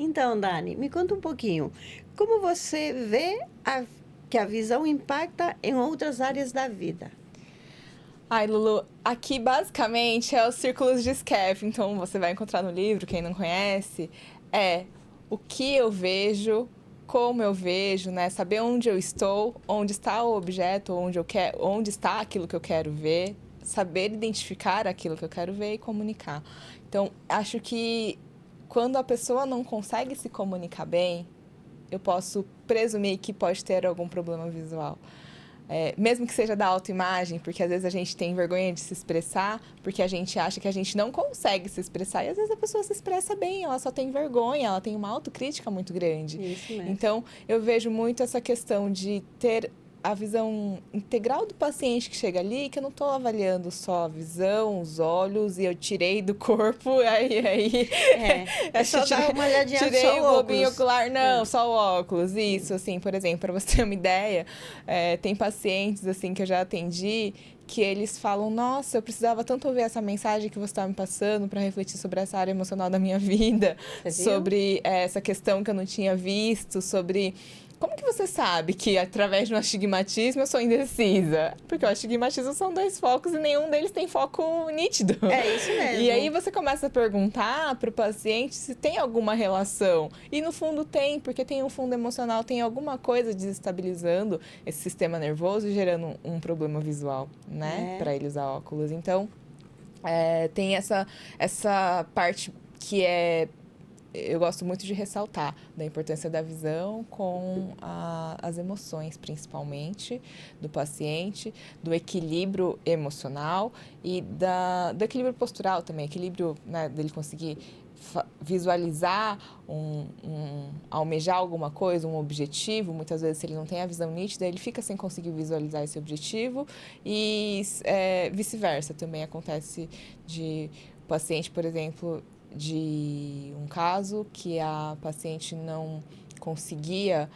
Então, Dani, me conta um pouquinho. Como você vê que a visão impacta em outras áreas da vida? Ai, Lulu, aqui basicamente é os círculos de Skef, então você vai encontrar no livro, quem não conhece, é o que eu vejo, como eu vejo, né? Saber onde eu estou, onde está o objeto, onde está aquilo que eu quero ver, saber identificar aquilo que eu quero ver e comunicar. Então, acho que quando a pessoa não consegue se comunicar bem, eu posso presumir que pode ter algum problema visual. Mesmo que seja da autoimagem, porque às vezes a gente tem vergonha de se expressar, porque a gente acha que a gente não consegue se expressar, e às vezes a pessoa se expressa bem, ela só tem vergonha, ela tem uma autocrítica muito grande. Isso mesmo. Então, eu vejo muito essa questão de ter a visão integral do paciente que chega ali, que eu não estou avaliando só a visão, os olhos, e eu tirei do corpo, É só dar uma olhadinha tirei só o o globinho óculos. ocular, não, só o óculos, isso, assim, por exemplo, para você ter uma ideia, tem pacientes, assim, que eu já atendi, que eles falam, nossa, eu precisava tanto ouvir essa mensagem que você estava me passando para refletir sobre essa área emocional da minha vida, sobre essa questão que eu não tinha visto, sobre... Como que você sabe que através de um astigmatismo eu sou indecisa? Porque o astigmatismo são 2 focos e nenhum deles tem foco nítido. É isso mesmo. E aí você começa a perguntar para o paciente se tem alguma relação. E no fundo tem, porque tem um fundo emocional, tem alguma coisa desestabilizando esse sistema nervoso e gerando um problema visual, né? Para ele usar óculos. Então, tem essa parte que eu gosto muito de ressaltar da importância da visão com as emoções, principalmente, do paciente, do equilíbrio emocional e do equilíbrio postural também, equilíbrio, né, dele conseguir visualizar, almejar alguma coisa, um objetivo. Muitas vezes, se ele não tem a visão nítida, ele fica sem conseguir visualizar esse objetivo e vice-versa. Também acontece de o paciente, por exemplo, de um caso que a paciente não conseguia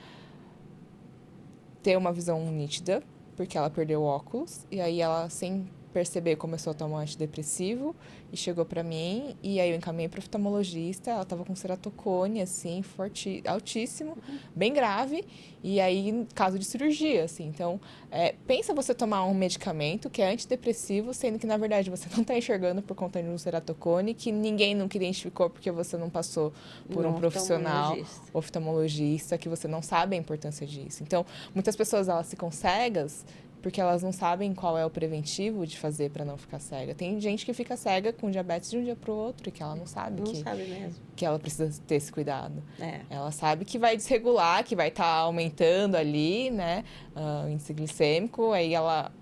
ter uma visão nítida, porque ela perdeu o óculos, e aí ela, sem perceber, começou a tomar um antidepressivo e chegou para mim, e aí eu encaminhei para oftalmologista, ela estava com ceratocone, assim, altíssimo, bem grave, e aí caso de cirurgia, assim. Então, pensa você tomar um medicamento que é antidepressivo, sendo que, na verdade, você não está enxergando por conta de um ceratocone, que ninguém nunca identificou porque você não passou por um profissional oftalmologista, que você não sabe a importância disso. Então, muitas pessoas, elas ficam cegas porque elas não sabem qual é o preventivo de fazer para não ficar cega. Tem gente que fica cega com diabetes de um dia para o outro e que ela não sabe que ela precisa ter esse cuidado. Ela sabe que vai desregular, que vai estar aumentando ali, né, o índice glicêmico. Aí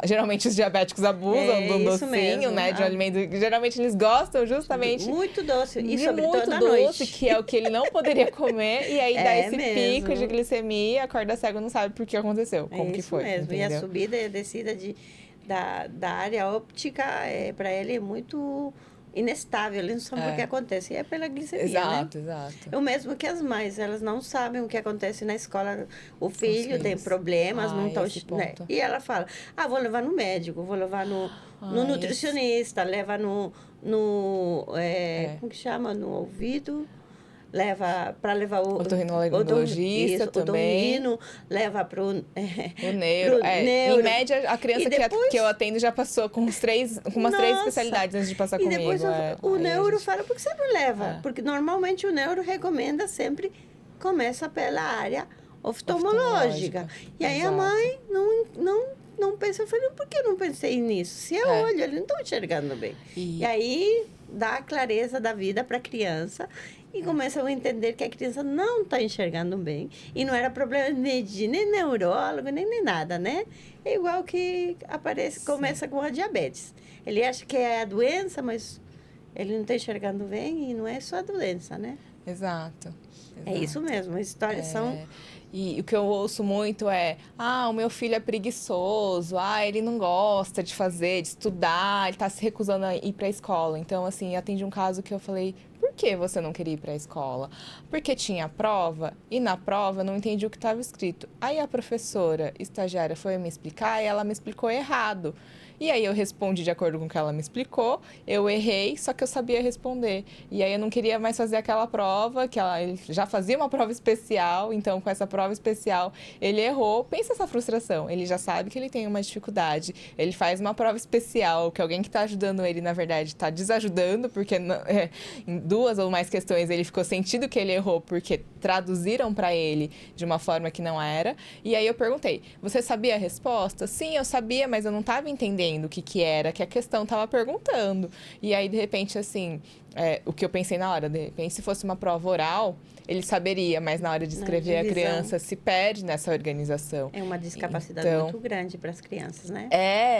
geralmente os diabéticos abusam do docinho, mesmo, né, de um alimento. Geralmente eles gostam justamente muito doce e muito doce, que é o que ele não poderia comer. E aí dá esse pico de glicemia, acorda cego, não sabe por que aconteceu, como que foi. Mesmo. Entendeu? E a subida e a descida da área óptica, para ele é muito inestável, ele não sabe o que acontece. E é pela glicemia, exato, né? Exato. O mesmo que as mães, elas não sabem o que acontece na escola. O filho tem problemas, não estão... Né? E ela fala, vou levar no médico, vou levar no nutricionista, leva no como que chama? No ouvido... para levar o otorrinolaringologista também. Otorrino, leva para o neuro. Em média, a criança depois, que eu atendo já passou com umas 3 especialidades antes de passar comigo. E depois o neuro fala, por que você não leva? Porque normalmente o neuro recomenda sempre, começa pela área oftalmológica. E aí a mãe não pensa, eu falei, por que eu não pensei nisso? Se é olho, ele não está enxergando bem. E aí dá a clareza da vida para a criança e começam a entender que a criança não está enxergando bem. E não era problema nem neurólogo, nem nada, né? É igual que começa com a diabetes. Ele acha que é a doença, mas ele não está enxergando bem e não é só a doença, né? Exato. É isso mesmo, as histórias são... E o que eu ouço muito é, o meu filho é preguiçoso, ele não gosta de fazer, de estudar, ele está se recusando a ir para a escola. Então, assim, atendi um caso que eu falei, por que você não queria ir para a escola? Porque tinha prova, e na prova eu não entendi o que estava escrito. Aí a professora estagiária foi me explicar e ela me explicou errado. E aí eu respondi de acordo com o que ela me explicou, eu errei, só que eu sabia responder. E aí eu não queria mais fazer aquela prova, ele já fazia uma prova especial, então com essa prova especial ele errou. Pensa essa frustração, ele já sabe que ele tem uma dificuldade, ele faz uma prova especial, que alguém que está ajudando ele, na verdade, está desajudando, porque em 2 ou mais questões ele ficou sentindo que ele errou, porque traduziram para ele de uma forma que não era. E aí eu perguntei, você sabia a resposta? Sim, eu sabia, mas eu não estava entendendo o que era, que a questão estava perguntando. E aí, de repente, assim, o que eu pensei na hora, de repente, se fosse uma prova oral, ele saberia, mas na hora de escrever, a criança se perde nessa organização. É uma discapacidade muito grande para as crianças, né?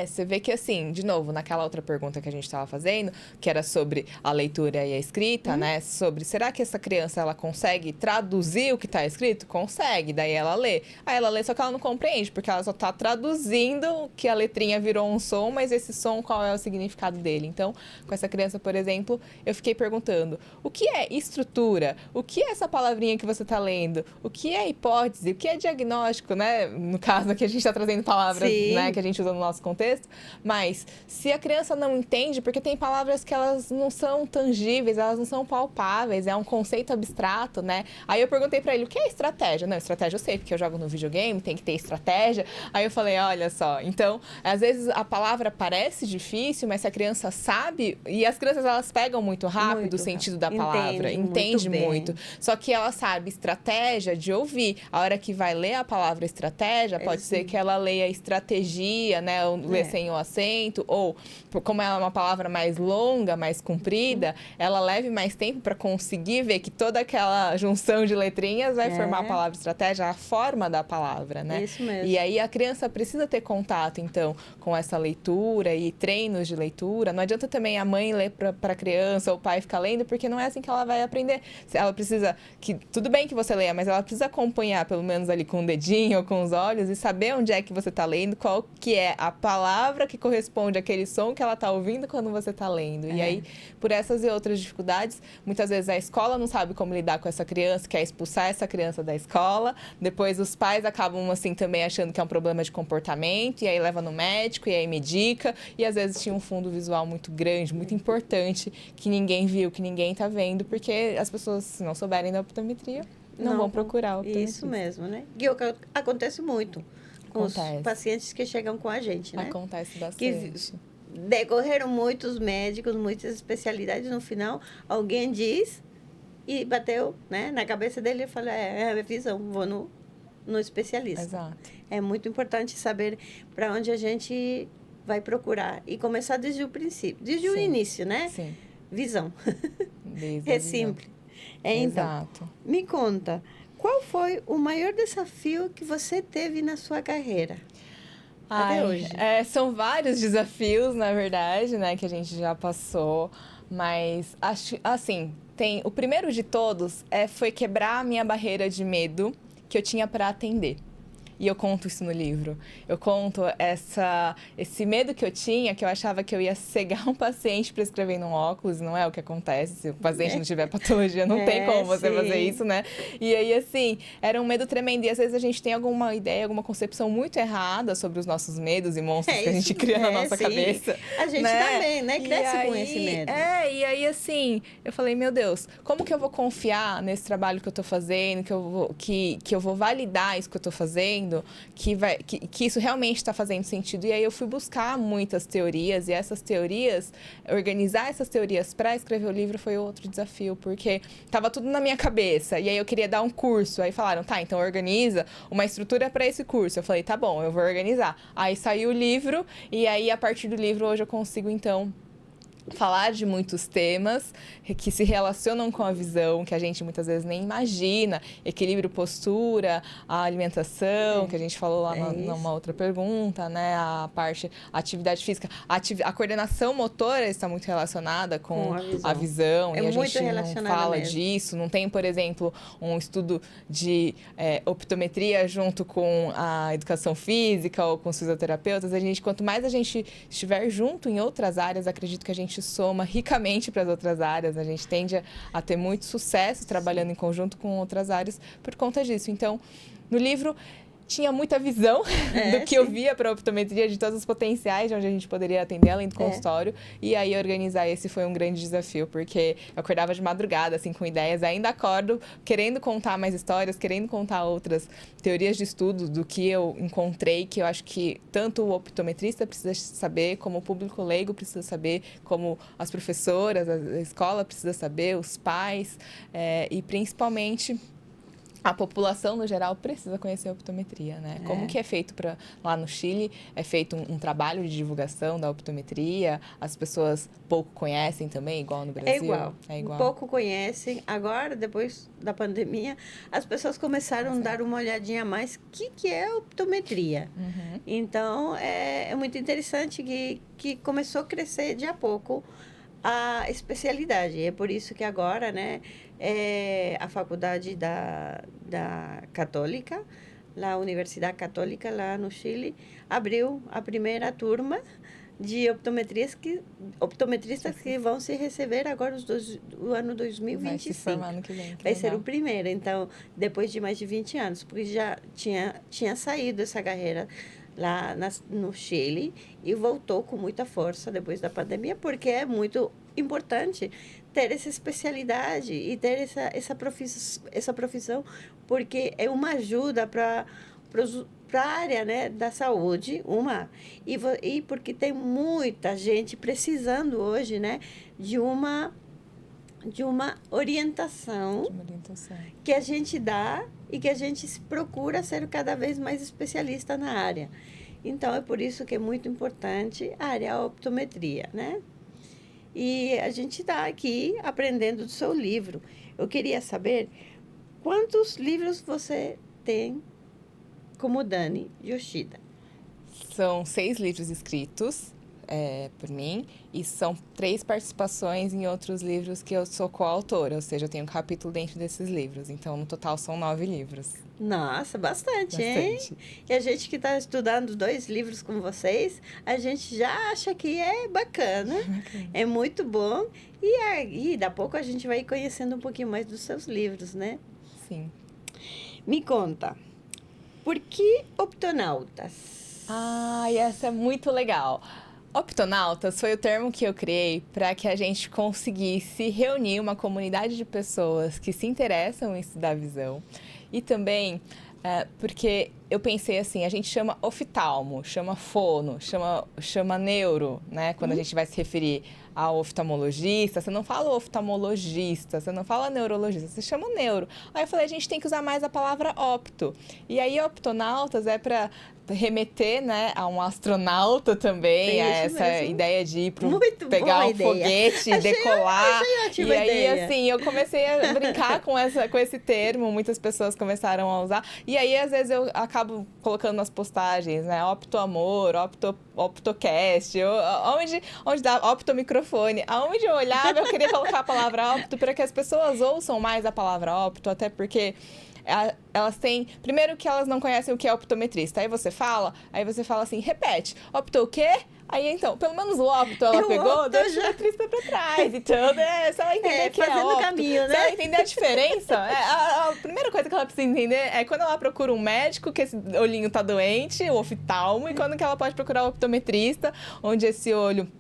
Você vê que, assim, de novo, naquela outra pergunta que a gente estava fazendo, que era sobre a leitura e a escrita, né? Sobre, será que essa criança, ela consegue traduzir o que está escrito? Consegue, daí ela lê. Aí ela lê, só que ela não compreende, porque ela só está traduzindo que a letrinha virou um som, mas esse som, qual é o significado dele? Então, com essa criança, por exemplo, eu fiquei perguntando, o que é estrutura? O que é essa palavrinha que você está lendo? O que é hipótese? O que é diagnóstico, né? No caso aqui a gente está trazendo palavras, né, que a gente usa no nosso contexto. Mas se a criança não entende, porque tem palavras que elas não são tangíveis, elas não são palpáveis, é um conceito abstrato, né? Aí eu perguntei para ele, o que é estratégia? Não, estratégia eu sei, porque eu jogo no videogame, tem que ter estratégia. Aí eu falei, olha só, então, às vezes a palavra parece difícil, mas se a criança sabe, e as crianças elas pegam muito rápido o sentido da palavra, entende muito. Só que ela sabe estratégia de ouvir. A hora que vai ler a palavra estratégia, pode ser que ela leia estratégia, né? Ou lê sem o acento. Ou, como ela é uma palavra mais longa, mais comprida, ela leve mais tempo para conseguir ver que toda aquela junção de letrinhas vai formar a palavra estratégia, a forma da palavra, né? Isso mesmo. E aí a criança precisa ter contato, então, com essa leitura e treinos de leitura. Não adianta também a mãe ler para a criança ou o pai ficar lendo, porque não é assim que ela vai aprender. Ela precisa tudo bem que você leia, mas ela precisa acompanhar, pelo menos ali com o dedinho ou com os olhos, e saber onde é que você está lendo, qual que é a palavra que corresponde àquele som que ela está ouvindo quando você está lendo. E aí, por essas e outras dificuldades, muitas vezes a escola não sabe como lidar com essa criança, quer expulsar essa criança da escola, depois os pais acabam, assim, também achando que é um problema de comportamento, e aí leva no médico, e aí medica, e às vezes tinha um fundo visual muito grande, muito importante, que ninguém viu, que ninguém está vendo, porque as pessoas, se não souberem da optometria, não vão procurar o optometrista. Isso mesmo, né? Que acontece muito com os pacientes que chegam com a gente, né? Acontece bastante. Que decorreram muitos médicos, muitas especialidades, no final alguém diz e bateu, né, na cabeça dele e fala, é a visão, vou no especialista. Exato. É muito importante saber para onde a gente vai procurar e começar desde o princípio, desde o início, né? Sim. Visão. Desde simples. Então, exato. Me conta, qual foi o maior desafio que você teve na sua carreira? Até hoje. São vários desafios, na verdade, né, que a gente já passou, mas acho, assim, o primeiro de todos foi quebrar a minha barreira de medo que eu tinha para atender. E eu conto isso no livro. Eu conto esse medo que eu tinha, que eu achava que eu ia cegar um paciente prescrevendo um óculos, não é o que acontece. Se o paciente não tiver patologia, não tem como você fazer isso, né? E aí, assim, era um medo tremendo. E às vezes a gente tem alguma ideia, alguma concepção muito errada sobre os nossos medos e monstros que a gente cria na nossa cabeça. A gente também, né? Cresce com esse medo. E aí, assim, eu falei, meu Deus, como que eu vou confiar nesse trabalho que eu tô fazendo, que eu vou validar isso que eu tô fazendo, que isso realmente está fazendo sentido. E aí eu fui buscar muitas teorias, e essas teorias, organizar essas teorias para escrever o livro foi outro desafio, porque estava tudo na minha cabeça, e aí eu queria dar um curso, aí falaram, tá, então organiza uma estrutura para esse curso. Eu falei, tá bom, eu vou organizar. Aí saiu o livro, e aí a partir do livro hoje eu consigo, então, falar de muitos temas que se relacionam com a visão, que a gente muitas vezes nem imagina, equilíbrio, postura, a alimentação, que a gente falou lá numa outra pergunta, né? A atividade física, a coordenação motora está muito relacionada com a visão, e a gente não fala disso, não tem, por exemplo, um estudo de optometria junto com a educação física ou com os fisioterapeutas. Quanto mais a gente estiver junto em outras áreas, acredito que a gente soma ricamente para as outras áreas, a gente tende a ter muito sucesso trabalhando em conjunto com outras áreas por conta disso. Então, no livro tinha muita visão do que eu via para a optometria, de todos os potenciais de onde a gente poderia atender além do consultório. E aí, organizar esse foi um grande desafio, porque eu acordava de madrugada, assim, com ideias. Ainda acordo querendo contar mais histórias, querendo contar outras teorias de estudo do que eu encontrei, que eu acho que tanto o optometrista precisa saber, como o público leigo precisa saber, como as professoras, a escola precisa saber, os pais, e principalmente a população, no geral, precisa conhecer a optometria, né? Como que é feito lá no Chile? É feito um trabalho de divulgação da optometria? As pessoas pouco conhecem também, igual no Brasil? É igual. Pouco conhecem. Agora, depois da pandemia, as pessoas começaram a dar uma olhadinha a mais que é a optometria. Então, é muito interessante que começou a crescer de a pouco a especialidade. É por isso que agora, né, a faculdade da Católica, a Universidade Católica lá no Chile, abriu a primeira turma de optometristas que vão se receber agora o ano 2025. Vai se formar ano que vem. Vai ser o primeiro, então, depois de mais de 20 anos, porque já tinha saído essa carreira lá no Chile e voltou com muita força depois da pandemia, porque é muito importante ter essa especialidade e ter essa profissão, porque é uma ajuda para a área, né, da saúde, e porque tem muita gente precisando hoje, né, de uma orientação que a gente dá e que a gente procura ser cada vez mais especialista na área. Então, é por isso que é muito importante a área da optometria, né? E a gente está aqui aprendendo do seu livro. Eu queria saber quantos livros você tem como Dani Yoshida. São 6 livros escritos por mim, e são 3 participações em outros livros que eu sou coautora, ou seja, eu tenho um capítulo dentro desses livros. Então, no total, são 9 livros. Nossa, bastante, hein? E a gente que está estudando 2 livros com vocês, a gente já acha que é bacana, é muito bom. E aí, daqui a pouco, a gente vai conhecendo um pouquinho mais dos seus livros, né? Sim. Me conta, por que optonautas? Essa é muito legal. Optonautas foi o termo que eu criei para que a gente conseguisse reunir uma comunidade de pessoas que se interessam em estudar visão. E também porque eu pensei assim, a gente chama oftalmo, chama fono, chama neuro, né? Quando a gente vai se referir ao oftalmologista, você não fala oftalmologista, você não fala neurologista, você chama neuro. Aí eu falei, a gente tem que usar mais a palavra opto. E aí, optonautas é para remeter, né, a um astronauta também, a essa ideia de ir pegar um foguete e decolar. Achei e aí, ideia. assim, eu comecei a brincar com esse termo, muitas pessoas começaram a usar. E aí, às vezes, eu acabo colocando nas postagens, né, optoamor, optocast, onde dá optomicrofone. Aonde eu olhava, eu queria colocar a palavra opto para que as pessoas ouçam mais a palavra opto, até porque elas têm... Primeiro que elas não conhecem o que é optometrista. Aí você fala assim, repete. Opto o quê? Aí, então, pelo menos o opto ela pegou, deixa o optometrista pra trás. Então, né, se ela entender que é opto, caminho, né? se ela entender a diferença, a primeira coisa que ela precisa entender é quando ela procura um médico, que esse olhinho tá doente, o oftalmo, e quando que ela pode procurar o optometrista, onde esse olho...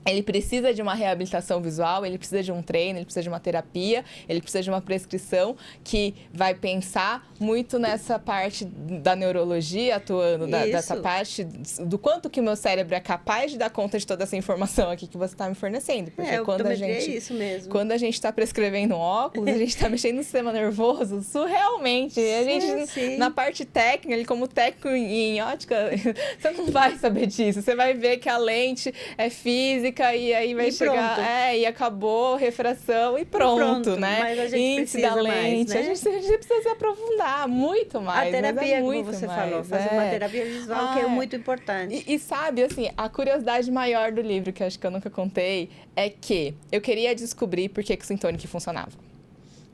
Ele precisa de uma reabilitação visual, ele precisa de um treino, ele precisa de uma terapia, ele precisa de uma prescrição que vai pensar muito nessa parte da neurologia, atuando dessa parte do quanto que o meu cérebro é capaz de dar conta de toda essa informação aqui que você está me fornecendo. Porque quando a gente, é isso mesmo. Quando a gente está prescrevendo um óculos, a gente está mexendo no sistema nervoso, surrealmente. A gente, na parte técnica, como técnico em ótica, você não vai saber disso. Você vai ver que a lente é física, e aí vai chegar... e acabou, refração e pronto, né? Mas a gente precisa mais, né? A gente precisa se aprofundar muito mais. A terapia, muito como você mais, falou, fazer uma terapia visual que é muito importante. E sabe, assim, a curiosidade maior do livro, que eu acho que eu nunca contei, é que eu queria descobrir por que o Syntonic funcionava.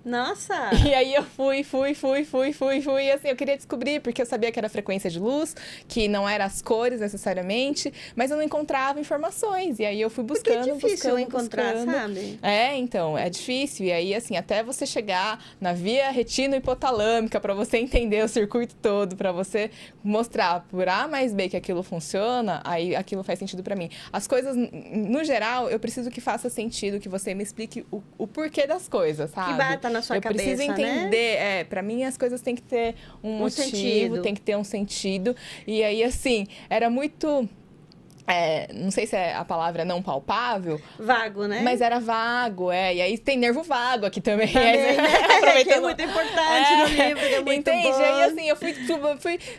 Nossa! E aí eu fui, e assim, eu queria descobrir, porque eu sabia que era frequência de luz, que não era as cores necessariamente, mas eu não encontrava informações. E aí eu fui buscando, porque é difícil buscando, encontrar, buscando. sabe? Então, é difícil. E aí, assim, até você chegar na via retino-hipotalâmica, para você entender o circuito todo, para você mostrar por A mais B que aquilo funciona, aí aquilo faz sentido para mim. As coisas, no geral, eu preciso que faça sentido, que você me explique o porquê das coisas, sabe? Que bata na sua cabeça, preciso entender, né? Para mim as coisas têm que ter um motivo, sentido. tem que ter um sentido. E aí, assim, era muito... não sei se a palavra não palpável. Vago, né? Mas era vago, E aí tem nervo vago aqui também. Também, né? Aproveitando... Que é muito importante no livro, que é muito Entende? bom. Aí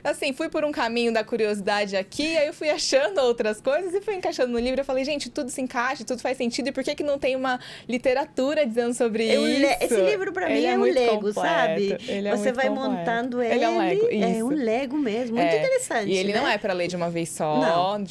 assim, eu fui por um caminho da curiosidade aqui, aí eu fui achando outras coisas e fui encaixando no livro. Eu falei, gente, tudo se encaixa, tudo faz sentido. E por que não tem uma literatura dizendo sobre isso? Esse livro, pra mim, é um Lego, completo, sabe? Você vai completo. Montando ele. Ele é um Lego, isso. É um Lego mesmo, muito interessante. E ele né? não é pra ler de uma vez só, não.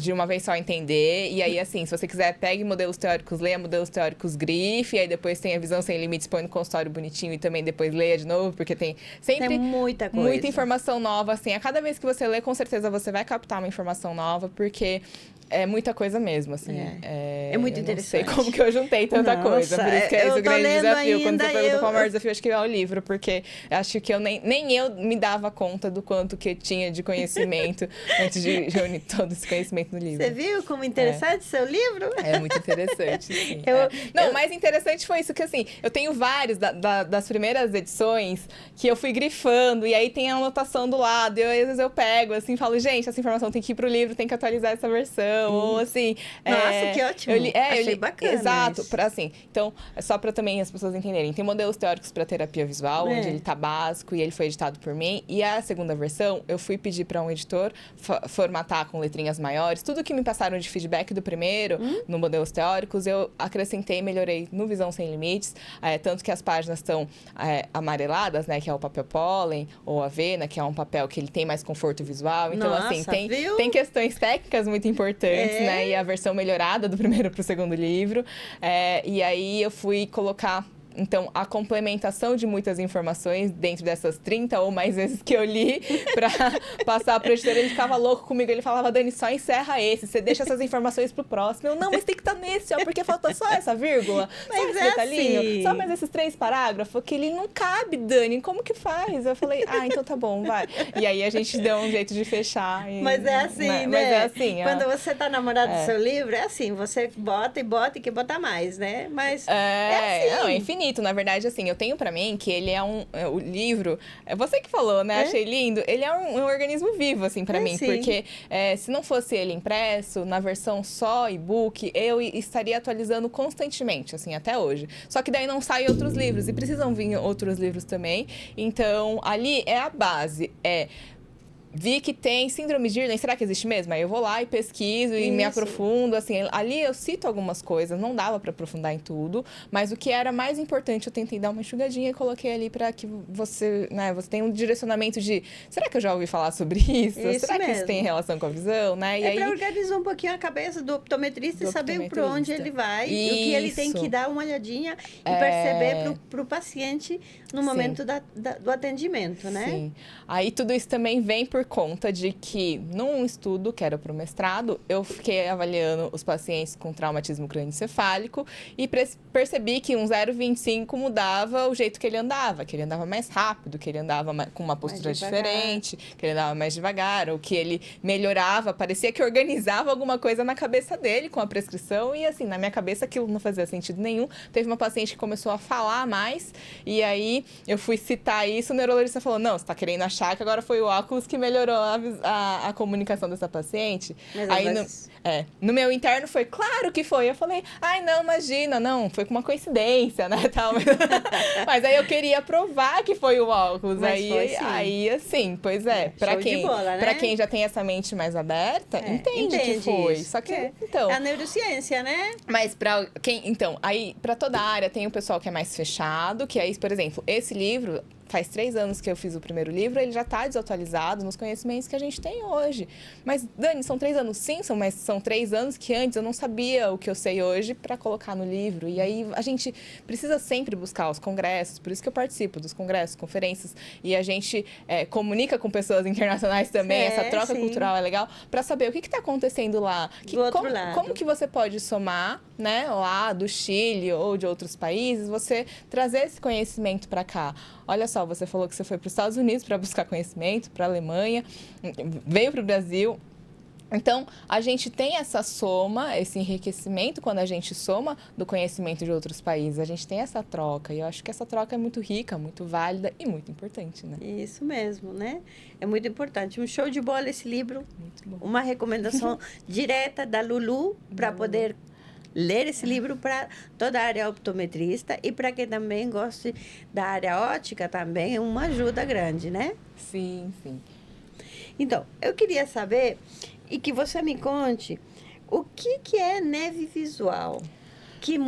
De uma vez só entender. E aí, assim, se você quiser, pegue modelos teóricos, leia modelos teóricos, grife. E aí depois tem a Visão Sem Limites, põe no consultório bonitinho e também depois leia de novo, porque tem sempre tem muita coisa. Muita informação nova, assim. A cada vez que você lê, com certeza você vai captar uma informação nova, porque... É muita coisa mesmo, assim. É muito interessante. Não sei como que eu juntei tanta coisa. Por isso que é esse o grande desafio. Quando você pergunta qual é o maior desafio, acho que é o livro. Porque acho que nem eu me dava conta do quanto que tinha de conhecimento antes de reunir todo esse conhecimento no livro. Você viu como interessante seu livro? É muito interessante, sim. Não, o mais interessante foi isso, que assim, eu tenho vários das primeiras edições que eu fui grifando, e aí tem a anotação do lado, e às vezes eu pego, assim, falo, gente, essa informação tem que ir pro livro, tem que atualizar essa versão. Ou assim... Nossa, que ótimo. Achei bacana. Exato. Assim, então, só para também as pessoas entenderem. Tem modelos teóricos para terapia visual, onde ele tá básico e ele foi editado por mim. E a segunda versão, eu fui pedir para um editor formatar com letrinhas maiores. Tudo que me passaram de feedback do primeiro, no modelos teóricos, eu acrescentei e melhorei no Visão Sem Limites. Tanto que as páginas estão amareladas, né? Que é o papel pólen, ou avena, que é um papel que ele tem mais conforto visual. Então, nossa, assim, tem questões técnicas muito importantes. Né? E a versão melhorada do primeiro para o segundo livro. E aí eu fui colocar... Então, a complementação de muitas informações dentro dessas 30 ou mais vezes que eu li para passar para o editor, ele ficava louco comigo. Ele falava, Dani, só encerra esse, você deixa essas informações pro próximo. Eu, não, mas tem que estar nesse, porque falta só essa vírgula, mas só esse detalhinho, assim. só mais esses 3 parágrafos, que ele não cabe, Dani, como que faz? Eu falei, então tá bom, vai. E aí a gente deu um jeito de fechar. Mas é assim, né? Mas é assim. Quando você tá namorado do seu livro, é assim, você bota e quer botar mais, né? Mas é assim. Não, é infinito. Na verdade, assim, eu tenho pra mim que ele é o livro... Você que falou, né? Achei lindo. Ele é um organismo vivo, assim, pra mim. Sim. Porque se não fosse ele impresso, na versão só e-book, eu estaria atualizando constantemente, assim, até hoje. Só que daí não saem outros livros. E precisam vir outros livros também. Então, ali é a base. Vi que tem síndrome de Irlen, será que existe mesmo? Aí eu vou lá e pesquiso e me aprofundo, assim, ali eu cito algumas coisas, não dava para aprofundar em tudo, mas o que era mais importante eu tentei dar uma enxugadinha e coloquei ali para que você, né, você tenha um direcionamento de, será que eu já ouvi falar sobre isso? Será que isso tem relação com a visão, né? E aí, para organizar um pouquinho a cabeça do optometrista e saber para onde ele vai, e o que ele tem que dar uma olhadinha e perceber para o paciente no momento do atendimento, né? Sim. Aí tudo isso também vem por conta de que, num estudo que era para o mestrado, eu fiquei avaliando os pacientes com traumatismo crânioencefálico e percebi que um 0,25 mudava o jeito que ele andava mais rápido, que ele andava com uma postura diferente, que ele andava mais devagar, ou que ele melhorava, parecia que organizava alguma coisa na cabeça dele com a prescrição, e assim, na minha cabeça aquilo não fazia sentido nenhum. Teve uma paciente que começou a falar mais, e aí eu fui citar isso, o neurologista falou, não, você tá querendo achar que agora foi o óculos que melhorou a comunicação dessa paciente. Mas aí no meu interno foi, claro que foi. Eu falei, não, imagina, não, foi com uma coincidência, né, tal. Mas aí eu queria provar que foi o óculos. Aí assim, pois pra quem já tem essa mente mais aberta, entende que foi. Isso. Só que, então... É a neurociência, né? Mas pra toda a área tem o pessoal que é mais fechado, que aí, por exemplo, esse livro faz 3 anos que eu fiz o primeiro livro, ele já está desatualizado nos conhecimentos que a gente tem hoje. Mas, Dani, são 3 anos sim, mas são 3 anos que antes eu não sabia o que eu sei hoje para colocar no livro. E aí a gente precisa sempre buscar os congressos, por isso que eu participo dos congressos, conferências, e a gente comunica com pessoas internacionais também, essa troca cultural é legal, para saber o que está acontecendo lá. Do outro lado. Como que você pode somar, né, lá do Chile ou de outros países, você trazer esse conhecimento para cá. Olha só, você falou que você foi para os Estados Unidos para buscar conhecimento, para a Alemanha, veio para o Brasil. Então, a gente tem essa soma, esse enriquecimento quando a gente soma do conhecimento de outros países. A gente tem essa troca e eu acho que essa troca é muito rica, muito válida e muito importante, né? Isso mesmo, né? É muito importante. Um show de bola esse livro. Muito bom. Uma recomendação direta da Lulu para poder ler esse livro para toda a área optometrista e para quem também gosta da área ótica também é uma ajuda grande, né? Sim, sim. Então, eu queria saber e que você me conte o que é neve visual, que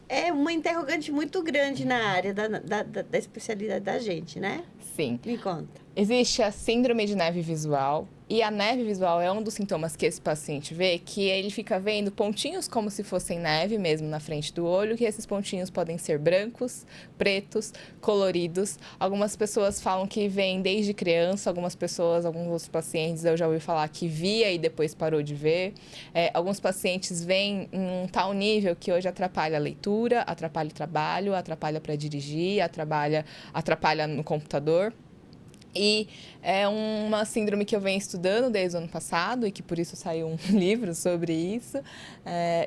é uma interrogante muito grande na área da especialidade da gente, né? Sim. Me conta. Existe a síndrome de neve visual, e a neve visual é um dos sintomas que esse paciente vê, que ele fica vendo pontinhos como se fossem neve mesmo na frente do olho, que esses pontinhos podem ser brancos, pretos, coloridos. Algumas pessoas falam que vêm desde criança, alguns outros pacientes eu já ouvi falar que via e depois parou de ver. Alguns pacientes vêm em um tal nível que hoje atrapalha a leitura, atrapalha o trabalho, atrapalha para dirigir, atrapalha no computador. E é uma síndrome que eu venho estudando desde o ano passado e que por isso saiu um livro sobre isso,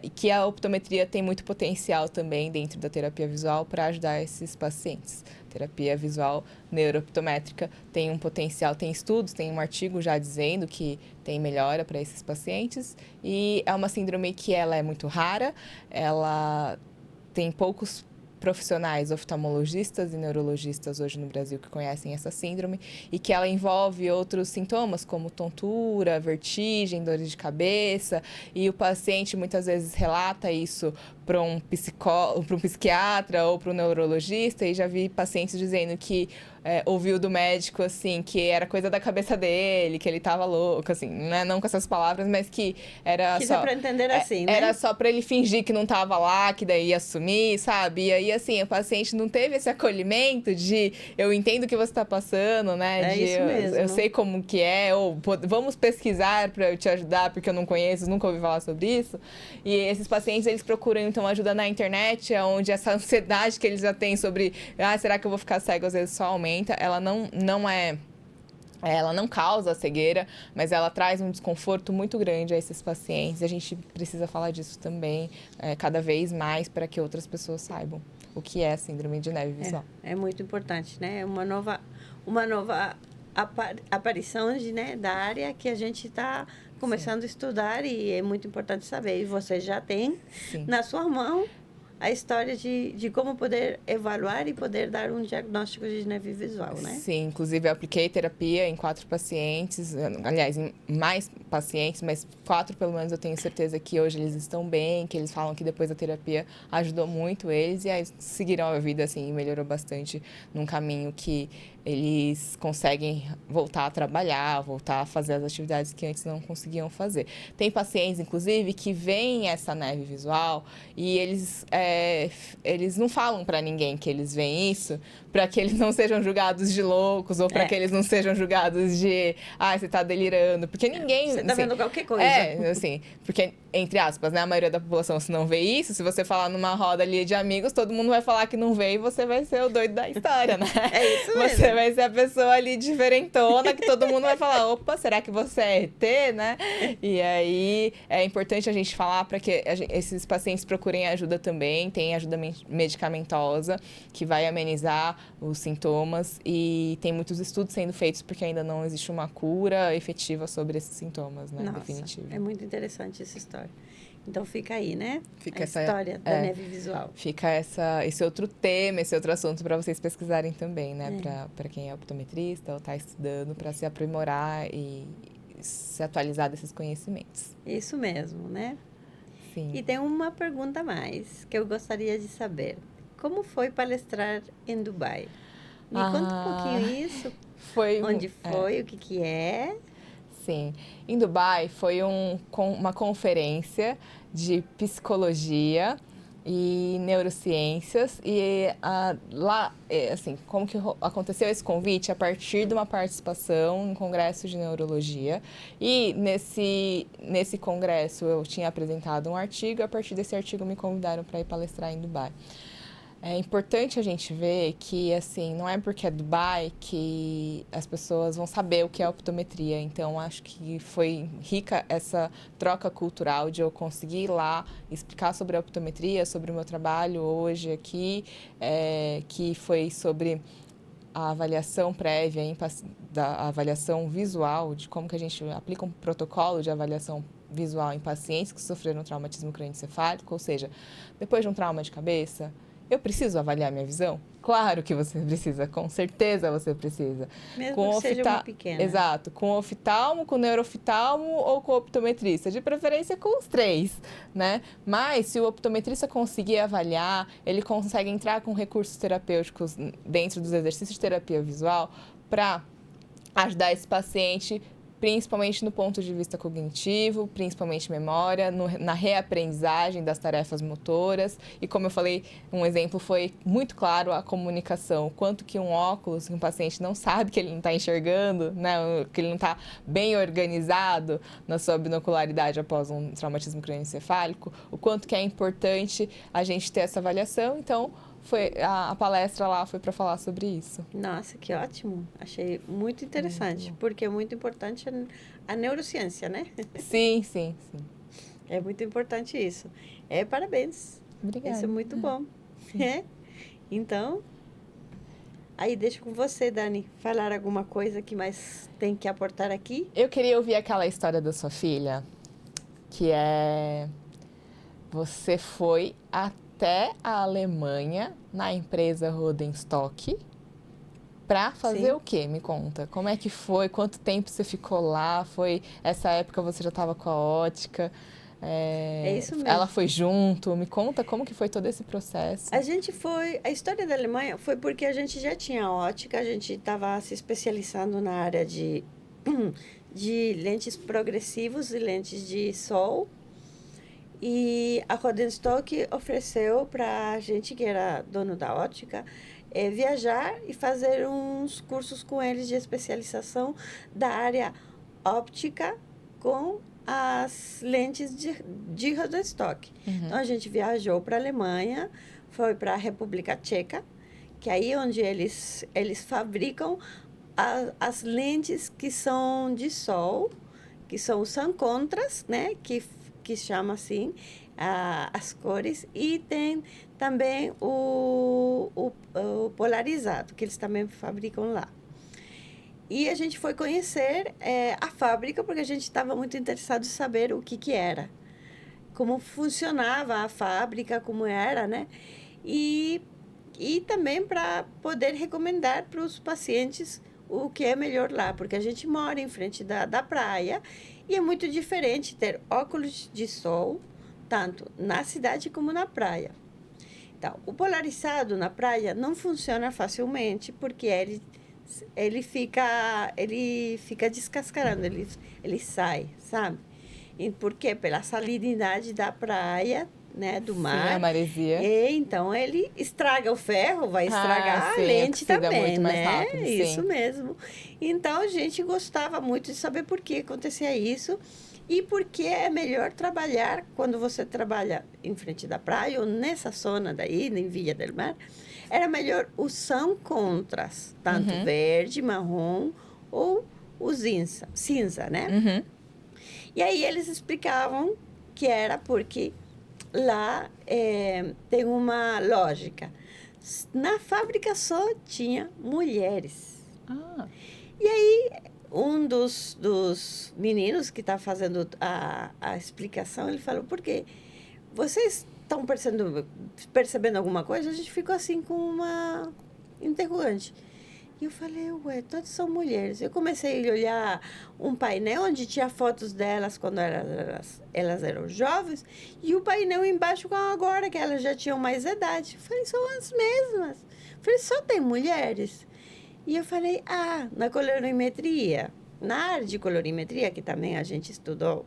e que a optometria tem muito potencial também dentro da terapia visual para ajudar esses pacientes. Terapia visual neurooptométrica tem um potencial, tem estudos, tem um artigo já dizendo que tem melhora para esses pacientes e é uma síndrome que ela é muito rara, ela tem poucos profissionais oftalmologistas e neurologistas hoje no Brasil que conhecem essa síndrome e que ela envolve outros sintomas como tontura, vertigem, dores de cabeça e o paciente muitas vezes relata isso para um psiquiatra ou para um neurologista e já vi pacientes dizendo que ouviu do médico, assim, que era coisa da cabeça dele, que ele tava louco, assim, né? Não com essas palavras, mas que era que só... dá pra entender assim, né? Era só pra ele fingir que não tava lá, que daí ia sumir, sabe? E aí, assim, o paciente não teve esse acolhimento de eu entendo o que você tá passando, né? Isso mesmo. Eu sei como que é, ou vamos pesquisar pra eu te ajudar, porque eu não conheço, nunca ouvi falar sobre isso. E esses pacientes, eles procuram, então, ajuda na internet, onde essa ansiedade que eles já têm sobre, será que eu vou ficar cego? Às vezes só aumenta. Ela ela não causa cegueira, mas ela traz um desconforto muito grande a esses pacientes. A gente precisa falar disso também cada vez mais para que outras pessoas saibam o que é a síndrome de neve visual. É muito importante, né? É uma nova aparição da área que a gente está começando a estudar e é muito importante saber. E você já tem na sua mão a história de como poder evaluar e poder dar um diagnóstico de neve visual, né? Sim, inclusive eu apliquei terapia em 4 pacientes, aliás, em mais pacientes, mas 4 pelo menos eu tenho certeza que hoje eles estão bem, que eles falam que depois da terapia ajudou muito eles e aí seguiram a vida assim e melhorou bastante num caminho que eles conseguem voltar a trabalhar, voltar a fazer as atividades que antes não conseguiam fazer. Tem pacientes, inclusive, que veem essa neve visual e eles não falam para ninguém que eles veem isso, para que eles não sejam julgados de loucos ou para que eles não sejam julgados de, você tá delirando, porque ninguém... Você tá vendo qualquer coisa. Assim, porque, entre aspas, né, a maioria da população, se não vê isso, se você falar numa roda ali de amigos, todo mundo vai falar que não vê e você vai ser o doido da história, né? É isso mesmo. Você vai ser a pessoa ali diferentona, que todo mundo vai falar, opa, será que você é ET, né? E aí, é importante a gente falar para que esses pacientes procurem ajuda também, tem ajuda medicamentosa, que vai amenizar os sintomas, e tem muitos estudos sendo feitos, porque ainda não existe uma cura efetiva sobre esses sintomas, né? Nossa, definitivo. É muito interessante essa história. Então fica aí, né? Fica a história da neve visual. Fica esse outro tema, esse outro assunto para vocês pesquisarem também, né? Para quem é optometrista ou está estudando, para se aprimorar e se atualizar desses conhecimentos. Isso mesmo, né? Sim. E tem uma pergunta a mais que eu gostaria de saber. Como foi palestrar em Dubai? Me conta um pouquinho isso. Onde foi, o que é? Sim, em Dubai foi uma conferência de psicologia e neurociências e lá, assim, como que aconteceu esse convite? A partir de uma participação em congresso de neurologia e nesse congresso eu tinha apresentado um artigo e a partir desse artigo me convidaram para ir palestrar em Dubai. É importante a gente ver que, assim, não é porque é Dubai que as pessoas vão saber o que é optometria. Então, acho que foi rica essa troca cultural de eu conseguir ir lá explicar sobre a optometria, sobre o meu trabalho hoje aqui, que foi sobre a avaliação prévia, da avaliação visual, de como que a gente aplica um protocolo de avaliação visual em pacientes que sofreram traumatismo crânioencefálico, ou seja, depois de um trauma de cabeça, eu preciso avaliar minha visão? Claro que você precisa, com certeza você precisa. Mesmo que seja uma pequena. Exato, com oftalmo, com neurooftalmo ou com optometrista, de preferência com os três, né? Mas se o optometrista conseguir avaliar, ele consegue entrar com recursos terapêuticos dentro dos exercícios de terapia visual para ajudar esse paciente, principalmente no ponto de vista cognitivo, principalmente memória, na reaprendizagem das tarefas motoras. E como eu falei, um exemplo foi muito claro a comunicação. Quanto que um óculos, que um paciente não sabe que ele não está enxergando, né, que ele não está bem organizado na sua binocularidade após um traumatismo crânioencefálico, o quanto que é importante a gente ter essa avaliação. Então, a palestra lá foi para falar sobre isso. Nossa, que ótimo. Achei muito interessante, porque é muito importante a neurociência, né? Sim, sim, sim. É muito importante isso. Parabéns. Obrigada. Isso é muito bom. Então, aí deixo com você, Dani, falar alguma coisa que mais tem que aportar aqui. Eu queria ouvir aquela história da sua filha, que é... Você foi até a Alemanha, na empresa Rodenstock, para fazer Sim. o quê? Me conta. Como é que foi? Quanto tempo você ficou lá? Essa época você já estava com a ótica? É isso mesmo. Ela foi junto? Me conta como que foi todo esse processo. A história da Alemanha foi porque a gente já tinha ótica, a gente estava se especializando na área de lentes progressivos e lentes de sol. E a Rodenstock ofereceu para a gente, que era dono da ótica, viajar e fazer uns cursos com eles de especialização da área óptica com as lentes de Rodenstock. Então, a gente viajou para a Alemanha, foi para a República Tcheca, que é aí onde eles fabricam as lentes que são de sol, que são os sun contrast, né? Que chama assim as cores, e tem também o polarizado, que eles também fabricam lá. E a gente foi conhecer a fábrica, porque a gente estava muito interessado em saber o que era, como funcionava a fábrica, como era, né? E também para poder recomendar para os pacientes o que é melhor lá, porque a gente mora em frente da praia e é muito diferente ter óculos de sol, tanto na cidade como na praia. Então, o polarizado na praia não funciona facilmente, porque ele fica descascarando, ele sai, sabe? E porque pela salinidade da praia, né, do mar. Sim, a maresia. E então ele estraga o ferro, vai estragar a lente também, muito mais né? rápido, Isso sim. mesmo. Então a gente gostava muito de saber por que acontecia isso e por que é melhor trabalhar quando você trabalha em frente da praia ou nessa zona daí, em Villa del Mar. Era melhor o sun contrast, tanto verde, marrom ou o cinza, né? E aí eles explicavam que era porque lá tem uma lógica. Na fábrica só tinha mulheres. E aí, um dos meninos que está fazendo a explicação, ele falou, por quê? Vocês estão percebendo alguma coisa? A gente ficou assim com uma interrogante. E eu falei, ué, todas são mulheres. Eu comecei a olhar um painel onde tinha fotos delas quando elas eram jovens, e o painel embaixo com agora, que elas já tinham mais idade. Eu falei, são as mesmas. Eu falei, só tem mulheres? E eu falei, na colorimetria, na área de colorimetria, que também a gente estudou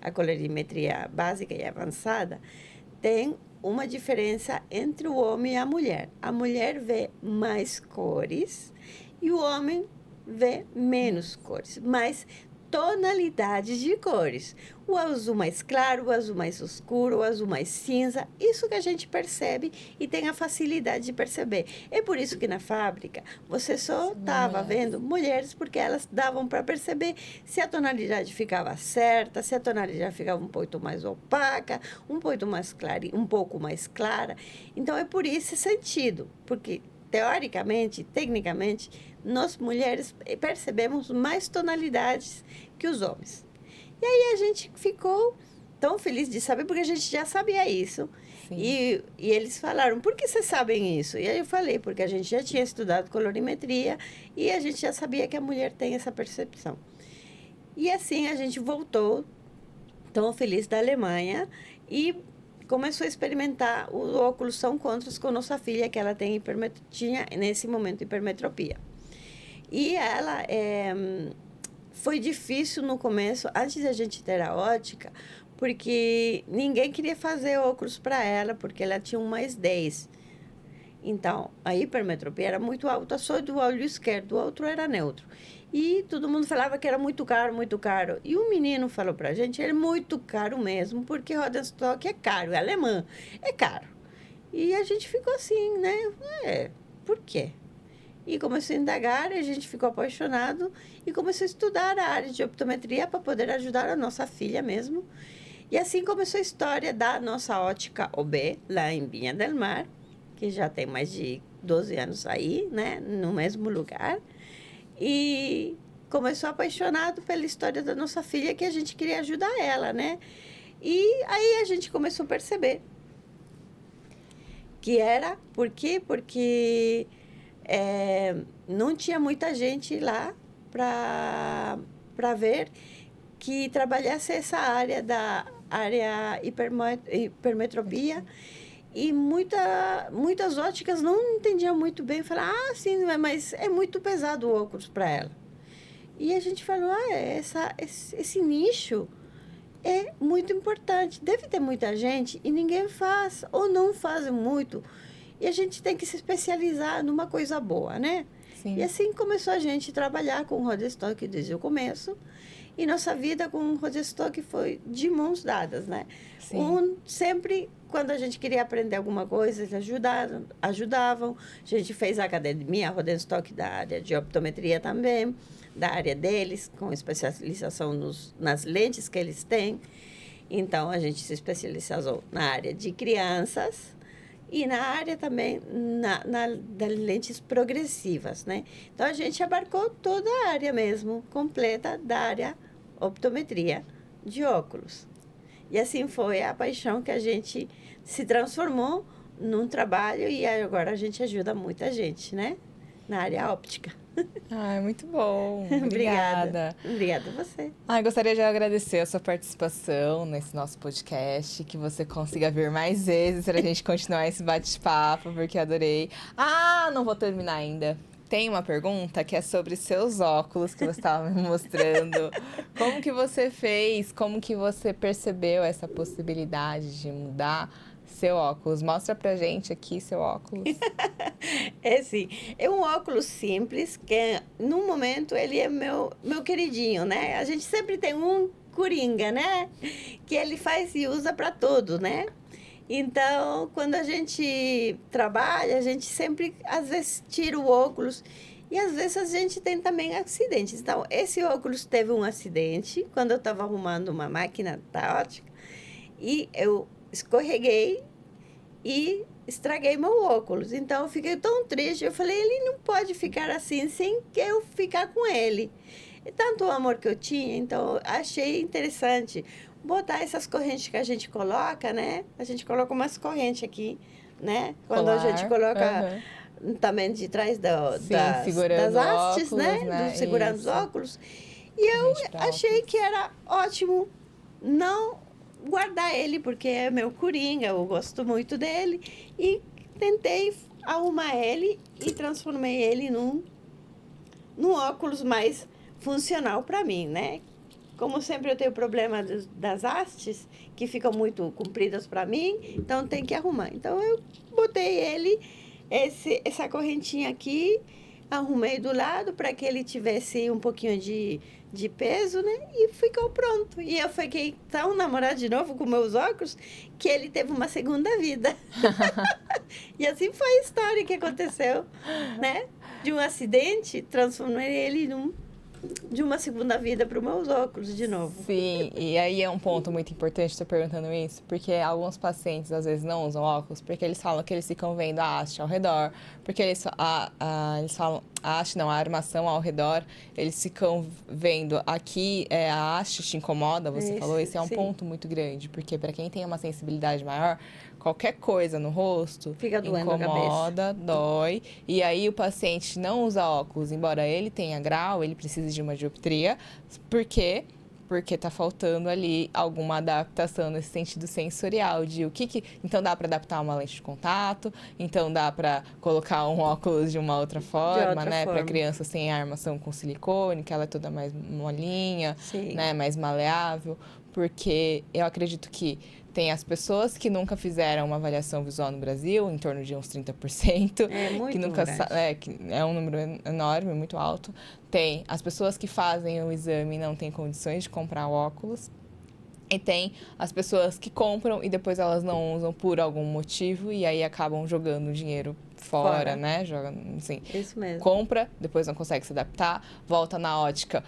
a colorimetria básica e avançada, tem uma diferença entre o homem e a mulher. A mulher vê mais cores e o homem vê menos cores, mais tonalidades de cores. O azul mais claro, o azul mais escuro, o azul mais cinza. Isso que a gente percebe e tem a facilidade de perceber. É por isso que na fábrica você só estava vendo mulheres, porque elas davam para perceber se a tonalidade ficava certa, se a tonalidade ficava um pouco mais opaca, um pouco mais clara, um pouco mais clara. Então é por esse sentido, porque teoricamente, tecnicamente, nós mulheres percebemos mais tonalidades que os homens. E aí a gente ficou tão feliz de saber, porque a gente já sabia isso. E eles falaram, por que vocês sabem isso? E aí eu falei, porque a gente já tinha estudado colorimetria e a gente já sabia que a mulher tem essa percepção. E assim a gente voltou tão feliz da Alemanha e começou a experimentar o óculos são contras com nossa filha, que ela tinha nesse momento hipermetropia. E ela foi difícil no começo, antes da gente ter a ótica, porque ninguém queria fazer óculos para ela, porque ela tinha 1+10. Então, a hipermetropia era muito alta só do olho esquerdo, o outro era neutro. E todo mundo falava que era muito caro, muito caro. E um menino falou para a gente, é muito caro mesmo, porque Rodenstock é caro, é alemã, é caro. E a gente ficou assim, né? Por quê? E começou a indagar, e a gente ficou apaixonado e começou a estudar a área de optometria para poder ajudar a nossa filha mesmo. E assim começou a história da nossa ótica OB, lá em Vinha del Mar, que já tem mais de 12 anos aí, né, no mesmo lugar. E começou apaixonado pela história da nossa filha, que a gente queria ajudar ela, né? E aí a gente começou a perceber que era, por quê? Porque não tinha muita gente lá para ver que trabalhasse essa área da hipermetropia. E muitas óticas não entendiam muito bem. Falaram, sim, mas é muito pesado o óculos para ela. E a gente falou, esse nicho é muito importante. Deve ter muita gente e ninguém faz, ou não faz muito. E a gente tem que se especializar numa coisa boa, né? Sim. E assim começou a gente a trabalhar com o Rodenstock desde o começo. E nossa vida com o Rodenstock foi de mãos dadas, né? Sim. Sempre, quando a gente queria aprender alguma coisa, eles ajudavam. A gente fez a academia Rodenstock da área de optometria também, da área deles, com especialização nas lentes que eles têm. Então, a gente se especializou na área de crianças e na área também das lentes progressivas, né? Então, a gente abarcou toda a área mesmo, completa da área optometria de óculos. E assim foi a paixão que a gente se transformou num trabalho e agora a gente ajuda muita gente, né? Na área óptica. É muito bom. Obrigada. Obrigada a você. Gostaria de agradecer a sua participação nesse nosso podcast, que você consiga vir mais vezes para a gente continuar esse bate-papo, porque adorei. Não vou terminar ainda. Tem uma pergunta que é sobre seus óculos que você estava me mostrando. Como que você fez? Como que você percebeu essa possibilidade de mudar seu óculos? Mostra pra gente aqui seu óculos. Sim, é um óculos simples, que no momento ele é meu queridinho, né? A gente sempre tem um coringa, né? Que ele faz e usa para tudo, né? Então, quando a gente trabalha, a gente sempre, às vezes, tira o óculos e, às vezes, a gente tem também acidentes. Então, esse óculos teve um acidente quando eu estava arrumando uma máquina da ótica e eu escorreguei e estraguei meu óculos. Então, eu fiquei tão triste. Eu falei, ele não pode ficar assim sem que eu ficar com ele. E tanto o amor que eu tinha, então, achei interessante botar essas correntes que a gente coloca, né? A gente coloca umas correntes aqui, né? Quando a gente coloca também de trás das hastes, né? Segurando os óculos. E eu achei que era ótimo não guardar ele, porque é meu coringa, eu gosto muito dele. E tentei arrumar ele e transformei ele num num óculos mais funcional para mim, né? Como sempre eu tenho problema das hastes, que ficam muito compridas para mim, então tem que arrumar. Então eu botei ele, essa correntinha aqui, arrumei do lado para que ele tivesse um pouquinho de peso, né? E ficou pronto. E eu fiquei tão namorada de novo com meus óculos que ele teve uma segunda vida. E assim foi a história que aconteceu, né? De um acidente, transformei ele de uma segunda vida para os meus óculos de novo. Sim, e aí é um ponto muito importante estar perguntando isso, porque alguns pacientes às vezes não usam óculos, porque eles falam que eles ficam vendo a haste ao redor, porque eles falam, a haste não, a armação ao redor, eles ficam vendo aqui, a haste te incomoda, você Isso, falou, esse é um sim. ponto muito grande, porque para quem tem uma sensibilidade maior, qualquer coisa no rosto Fica doendo a incomoda, dói. E aí o paciente não usa óculos, embora ele tenha grau, ele precisa de uma dioptria. Por quê? Porque tá faltando ali alguma adaptação nesse sentido sensorial de então dá para adaptar uma lente de contato, então dá para colocar um óculos de uma outra forma, né, para criança sem armação com silicone, que ela é toda mais molinha, Sim. né, mais maleável, porque eu acredito que tem as pessoas que nunca fizeram uma avaliação visual no Brasil, em torno de uns 30%. É muito que nunca grande. que é um número enorme, muito alto. Tem as pessoas que fazem o exame e não têm condições de comprar óculos. E tem as pessoas que compram e depois elas não usam por algum motivo e aí acabam jogando dinheiro fora, né? Joga, assim, isso mesmo. Compra, depois não consegue se adaptar, volta na ótica,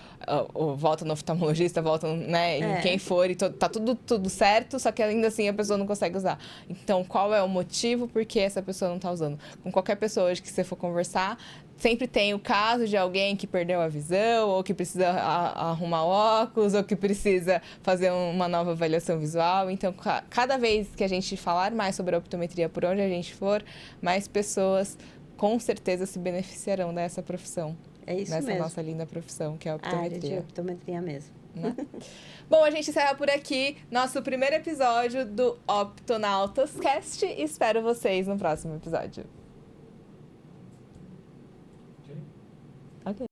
volta no oftalmologista, volta, né, em quem for, e tá tudo certo, só que ainda assim a pessoa não consegue usar. Então, qual é o motivo por que essa pessoa não tá usando? Com qualquer pessoa hoje que você for conversar, sempre tem o caso de alguém que perdeu a visão, ou que precisa arrumar óculos, ou que precisa fazer uma nova avaliação visual. Então, cada vez que a gente falar mais sobre a optometria por onde a gente for, mais pessoas com certeza se beneficiarão dessa profissão. É isso dessa mesmo. nossa linda profissão, que é a optometria. A área de optometria mesmo. Né? Bom, a gente encerra por aqui nosso primeiro episódio do Optonautas Cast. Espero vocês no próximo episódio. Ok.